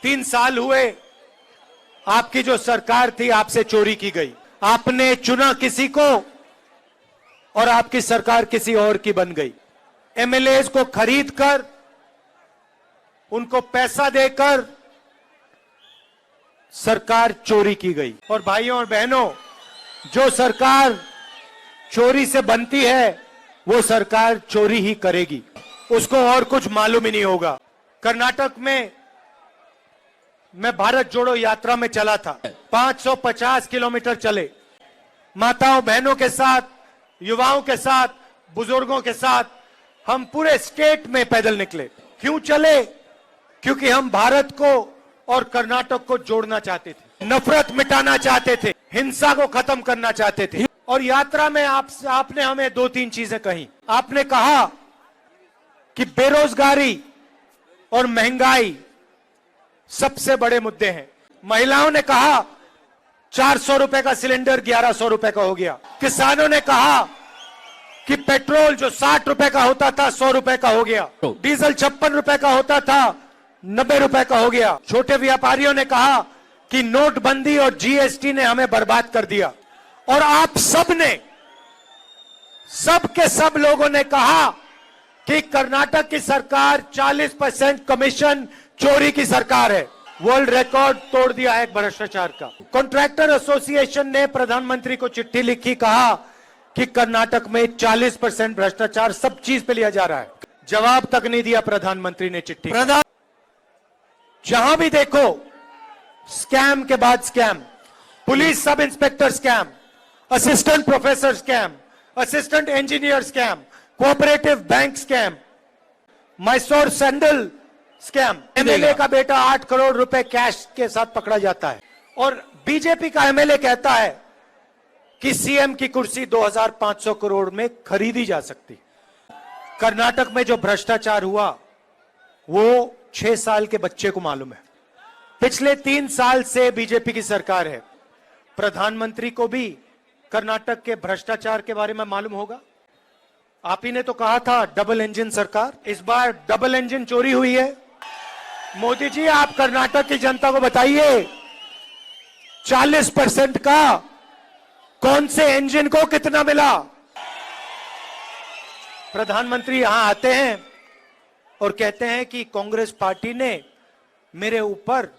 3 साल हुए आपकी जो सरकार थी आपसे चोरी की गई। आपने चुना किसी को और आपकी सरकार किसी और की बन गई। एमएलएज को खरीद कर, उनको पैसा देकर सरकार चोरी की गई। और भाइयों और बहनों, जो सरकार चोरी से बनती है वो सरकार चोरी ही करेगी, उसको और कुछ मालूम ही नहीं होगा। कर्नाटक में मैं भारत जोड़ो यात्रा में चला था। 550 किलोमीटर चले, माताओं बहनों के साथ, युवाओं के साथ, बुजुर्गों के साथ हम पूरे स्टेट में पैदल निकले। क्यों चले? क्योंकि हम भारत को और कर्नाटक को जोड़ना चाहते थे, नफरत मिटाना चाहते थे, हिंसा को खत्म करना चाहते थे। और यात्रा में आपने हमें 2-3 चीजें कही। आपने कहा कि बेरोजगारी और महंगाई सबसे बड़े मुद्दे हैं। महिलाओं ने कहा 400 रुपए का सिलेंडर 1100 रुपए का हो गया। किसानों ने कहा कि पेट्रोल जो 60 रुपए का होता था 100 रुपए का हो गया। डीजल 56 रुपए का होता था 90 रुपए का हो गया। छोटे व्यापारियों ने कहा कि नोटबंदी और जीएसटी ने हमें बर्बाद कर दिया। और आप सब ने, सब के सब लोगों ने कहा कि कर्नाटक की सरकार 40% कमीशन चोरी की सरकार है। वर्ल्ड रिकॉर्ड तोड़ दिया है भ्रष्टाचार का। कॉन्ट्रैक्टर एसोसिएशन ने प्रधानमंत्री को चिट्ठी लिखी, कहा कि कर्नाटक में 40% भ्रष्टाचार सब चीज पे लिया जा रहा है। जवाब तक नहीं दिया प्रधानमंत्री ने चिट्ठी। जहां भी देखो स्कैम के बाद scam, police sub inspector scam, assistant professor scam, assistant engineer scam, cooperative bank scam, Mysore sandal scam. MLA का बेटा 8 करोड़ रुपए कैश के साथ पकड़ा जाता है। और बीजेपी का एमएलए कहता है कि सीएम की कुर्सी 2500 करोड़ में खरीदी जा सकती। कर्नाटक में जो भ्रष्टाचार हुआ वो 6 साल के बच्चे को मालूम है। पिछले 3 साल से बीजेपी की सरकार है। प्रधानमंत्री को भी कर्नाटक के भ्रष्टाचार के बारे में मालूम होगा। आप ही ने तो कहा था डबल इंजन सरकार, इस बार डबल इंजन चोरी हुई है। मोदी जी, आप कर्नाटक की जनता को बताइए 40% का कौन से इंजन को कितना मिला। प्रधानमंत्री यहां आते हैं और कहते हैं कि कांग्रेस पार्टी ने मेरे ऊपर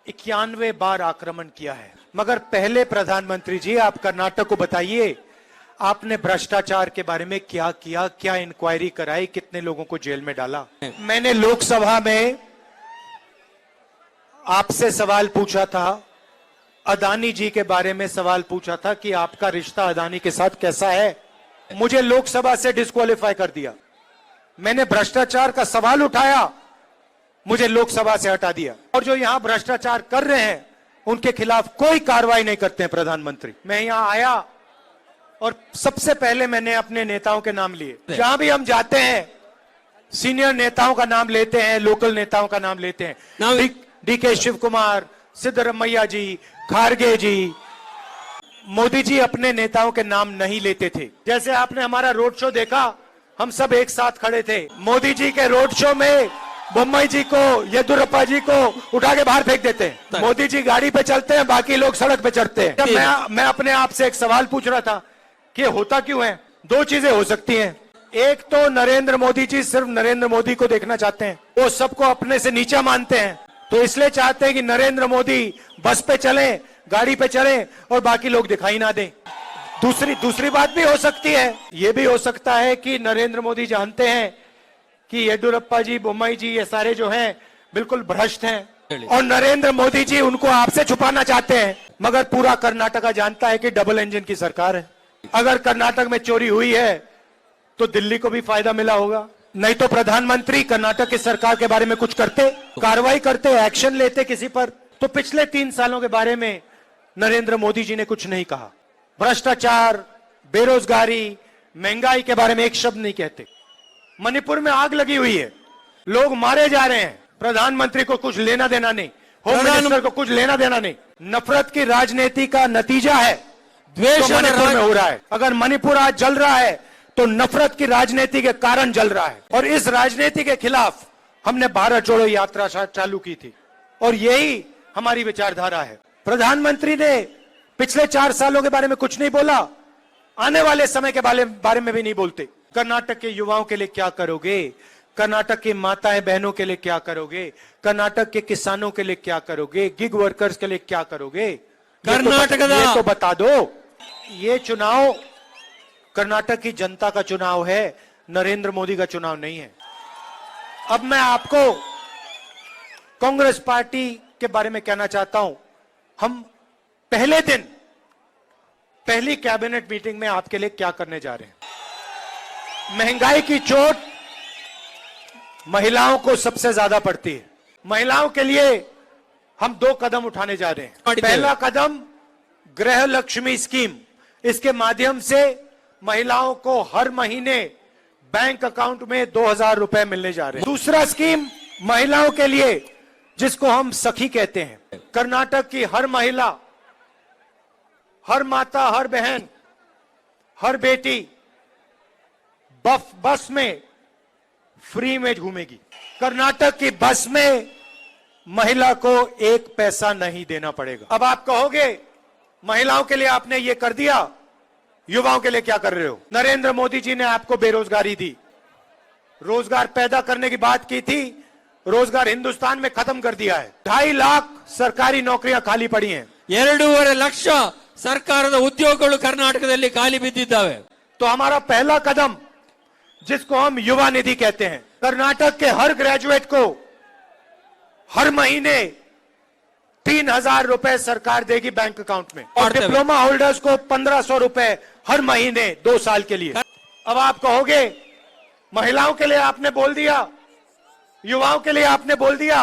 91 बार आक्रमण किया है। मगर पहले प्रधानमंत्री जी, आप कर्नाटक को बताइए आपने भ्रष्टाचार के बारे में क्या किया, क्या इंक्वायरी कराई, कितने लोगों को जेल में डाला। मैंने लोकसभा में आपसे सवाल पूछा था, अदानी जी के बारे में सवाल पूछा था कि आपका रिश्ता अदानी के साथ कैसा है। मुझे लोकसभा से डिस्क्वालीफाई कर दिया। मैंने भ्रष्टाचार का सवाल उठाया, मुझे लोकसभा से हटा दिया। और जो यहां भ्रष्टाचार कर रहे हैं उनके खिलाफ कोई कार्रवाई नहीं करते हैं प्रधानमंत्री। मैं यहां आया और सबसे पहले मैंने अपने नेताओं के नाम लिए। जहां भी हम जाते हैं सीनियर नेताओं का नाम लेते हैं, लोकल नेताओं का नाम लेते हैं। डीके शिव कुमार, सिद्धरमैया जी, खारगे जी। मोदी जी अपने नेताओं के नाम नहीं लेते थे। जैसे आपने हमारा रोड शो देखा, हम सब एक साथ खड़े थे। मोदी जी के रोड शो में बोम्मई जी को, येदियुरप्पा जी को उठा के बाहर फेंक देते हैं। मोदी जी गाड़ी पे चलते हैं, बाकी लोग सड़क पे चढ़ते हैं। मैं अपने आप से एक सवाल पूछ रहा था कि होता क्यों है। 2 चीजें हो सकती हैं। एक तो नरेंद्र मोदी जी सिर्फ नरेंद्र मोदी को देखना चाहते हैं, वो सबको अपने से नीचा मानते हैं, तो इसलिए चाहते हैं कि नरेंद्र मोदी बस पे चले, गाड़ी पे चले और बाकी लोग दिखाई ना दें। दूसरी बात भी हो सकती है, ये भी हो सकता है कि नरेंद्र मोदी जानते हैं कि येदियुरप्पा जी, बोम्मई जी, ये सारे जो हैं बिल्कुल भ्रष्ट हैं और नरेंद्र मोदी जी उनको आपसे छुपाना चाहते हैं। मगर पूरा कर्नाटक जानता है कि डबल इंजन की सरकार है। अगर कर्नाटक में चोरी हुई है तो दिल्ली को भी फायदा मिला होगा। नहीं तो प्रधानमंत्री कर्नाटक की सरकार के बारे में कुछ करते, कार्रवाई करते, एक्शन लेते किसी पर। तो पिछले 3 सालों के बारे में नरेंद्र मोदी जी ने कुछ नहीं कहा। भ्रष्टाचार, बेरोजगारी, महंगाई के बारे में एक शब्द नहीं कहते। मणिपुर में आग लगी हुई है, लोग मारे जा रहे हैं, प्रधानमंत्री को कुछ लेना देना नहीं, होम मिनिस्टर को कुछ लेना देना नहीं। नफरत की राजनीति का नतीजा है द्वेष मणिपुर में हो रहा है। अगर मणिपुर आज जल रहा है तो नफरत की राजनीति के कारण जल रहा है। और इस राजनीति के खिलाफ हमने भारत जोड़ो यात्रा चालू की थी। और यही हमारी विचारधारा है। प्रधानमंत्री ने पिछले 4 सालों के बारे में कुछ नहीं बोला, आने वाले समय के बारे में भी नहीं बोलते। कर्नाटक के युवाओं के लिए क्या करोगे? कर्नाटक की माताएं बहनों के लिए क्या करोगे? कर्नाटक के किसानों के लिए क्या करोगे? गिग वर्कर्स के लिए क्या करोगे? कर्नाटक ये तो बता दो। ये चुनाव कर्नाटक की जनता का चुनाव है, नरेंद्र मोदी का चुनाव नहीं है। अब मैं आपको कांग्रेस पार्टी के बारे में कहना चाहता हूं। हम पहले दिन पहली कैबिनेट मीटिंग में आपके लिए क्या करने जा रहे हैं। महंगाई की चोट महिलाओं को सबसे ज्यादा पड़ती है। महिलाओं के लिए हम 2 कदम उठाने जा रहे हैं। पहला कदम गृह लक्ष्मी स्कीम, इसके माध्यम से महिलाओं को हर महीने बैंक अकाउंट में 2000 रुपए मिलने जा रहे हैं। दूसरा स्कीम महिलाओं के लिए जिसको हम सखी कहते हैं। कर्नाटक की हर महिला, हर माता, हर बहन, हर बेटी बस में फ्री में घूमेगी। कर्नाटक की बस में महिला को 1 पैसा नहीं देना पड़ेगा। अब आप कहोगे महिलाओं के लिए आपने ये कर दिया, युवाओं के लिए क्या कर रहे हो? नरेंद्र मोदी जी ने आपको बेरोजगारी दी, रोजगार पैदा करने की बात की थी, रोजगार हिंदुस्तान में खत्म कर दिया है। 2.5 लाख सरकारी नौकरियां खाली पड़ी हैं। 2.5 ಲಕ್ಷ ಸರ್ಕಾರದ ಉದ್ಯೋಗಗಳು ಕರ್ನಾಟಕದಲ್ಲಿ ಖಾಲಿ ಬಿದ್ದಿದ್ದಾವೆ। तो हमारा पहला कदम, जिसको हम युवा निधि कहते हैं, कर्नाटक के हर ग्रेजुएट को हर महीने 3000 रुपए सरकार देगी बैंक अकाउंट में, और डिप्लोमा होल्डर्स को 1500 रुपए हर महीने 2 साल के लिए। अब आप कहोगे महिलाओं के लिए आपने बोल दिया, युवाओं के लिए आपने बोल दिया,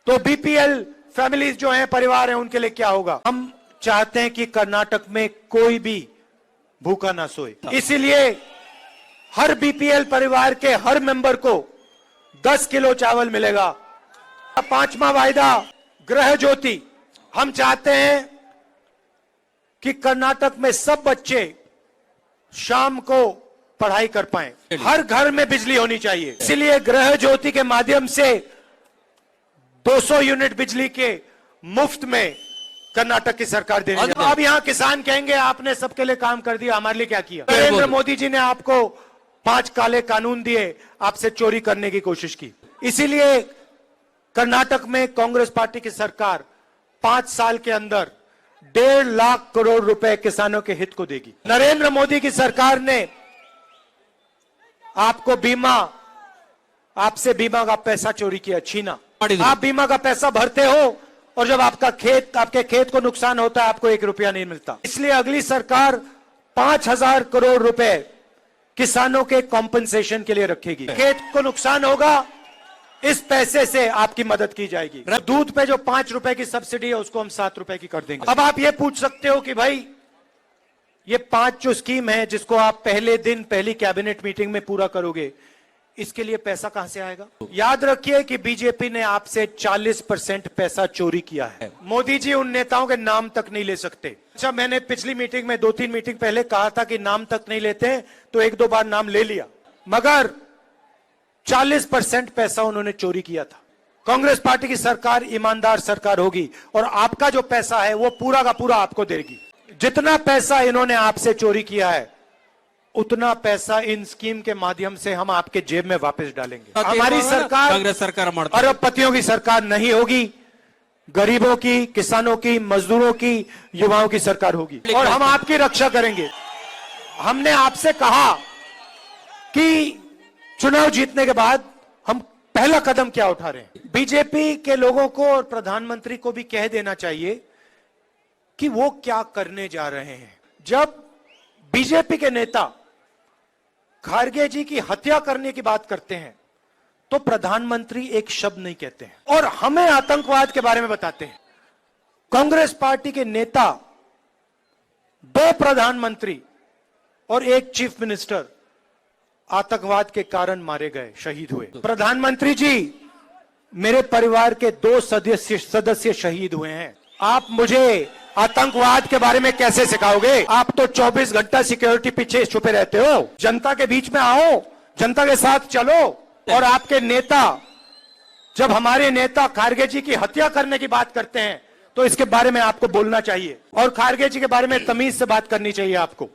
तो बीपीएल फैमिलीज जो हैं, परिवार हैं, उनके लिए क्या होगा? हम चाहते हैं कि कर्नाटक में कोई भी भूखा ना सोए, इसीलिए हर बीपीएल परिवार के हर मेंबर को 10 किलो चावल मिलेगा। 5वां वायदा गृह ज्योति। हम चाहते हैं कि कर्नाटक में सब बच्चे शाम को पढ़ाई कर पाएं, हर घर में बिजली होनी चाहिए। इसलिए गृह ज्योति के माध्यम से 200 यूनिट बिजली के मुफ्त में कर्नाटक की सरकार देने जा रही है। अब यहां किसान कहेंगे आपने सबके लिए काम कर दिया, हमारे लिए क्या किया? नरेंद्र मोदी जी ने आपको 5 काले कानून दिए, आपसे चोरी करने की कोशिश की। इसीलिए कर्नाटक में कांग्रेस पार्टी की सरकार 5 साल के अंदर 1.5 लाख करोड़ रुपए किसानों के हित को देगी। नरेंद्र मोदी की सरकार ने आपको आपसे बीमा का पैसा चोरी किया, छीना। आप बीमा का पैसा भरते हो और जब आपके खेत को नुकसान होता है, आपको 1 रुपया नहीं मिलता। इसलिए अगली सरकार 5000 करोड़ रुपए किसानों के कॉम्पनसेशन के लिए रखेगी। खेत को नुकसान होगा, इस पैसे से आपकी मदद की जाएगी। दूध पे जो 5 रुपए की सब्सिडी है, उसको हम 7 रुपए की कर देंगे। अब आप ये पूछ सकते हो कि भाई ये 5 जो स्कीम है, जिसको आप पहले दिन पहली कैबिनेट मीटिंग में पूरा करोगे, इसके लिए पैसा कहां से आएगा? याद रखिए कि बीजेपी ने आपसे 40% पैसा चोरी किया है। मोदी जी उन नेताओं के नाम तक नहीं ले सकते। अच्छा, मैंने पिछली मीटिंग में 2-3 मीटिंग पहले कहा था कि नाम तक नहीं लेते, तो 1-2 बार नाम ले लिया, मगर 40% पैसा उन्होंने चोरी किया था। कांग्रेस पार्टी की सरकार ईमानदार सरकार होगी और आपका जो पैसा है वो पूरा का पूरा आपको देगी। जितना पैसा इन्होंने आपसे चोरी किया है, उतना पैसा इन स्कीम के माध्यम से हम आपके जेब में वापस डालेंगे। हमारी सरकार कांग्रेस सरकार अरबपतियों की सरकार नहीं होगी, गरीबों की, किसानों की, मजदूरों की, युवाओं की सरकार होगी और हम आपकी रक्षा करेंगे। हमने आपसे कहा कि चुनाव जीतने के बाद हम पहला कदम क्या उठा रहे हैं। बीजेपी के लोगों को और प्रधानमंत्री को भी कह देना चाहिए कि वो क्या करने जा रहे हैं। जब बीजेपी के नेता खारगे जी की हत्या करने की बात करते हैं, तो प्रधानमंत्री एक शब्द नहीं कहते हैं और हमें आतंकवाद के बारे में बताते हैं। कांग्रेस पार्टी के नेता, 2 प्रधानमंत्री और 1 चीफ मिनिस्टर आतंकवाद के कारण मारे गए, शहीद हुए। प्रधानमंत्री जी, मेरे परिवार के 2 सदस्य शहीद हुए हैं। आप मुझे आतंकवाद के बारे में कैसे सिखाओगे? आप तो 24 घंटा सिक्योरिटी पीछे छुपे रहते हो। जनता के बीच में आओ, जनता के साथ चलो। और आपके नेता जब हमारे नेता खारगे जी की हत्या करने की बात करते हैं तो इसके बारे में आपको बोलना चाहिए और खारगे जी के बारे में तमीज से बात करनी चाहिए आपको।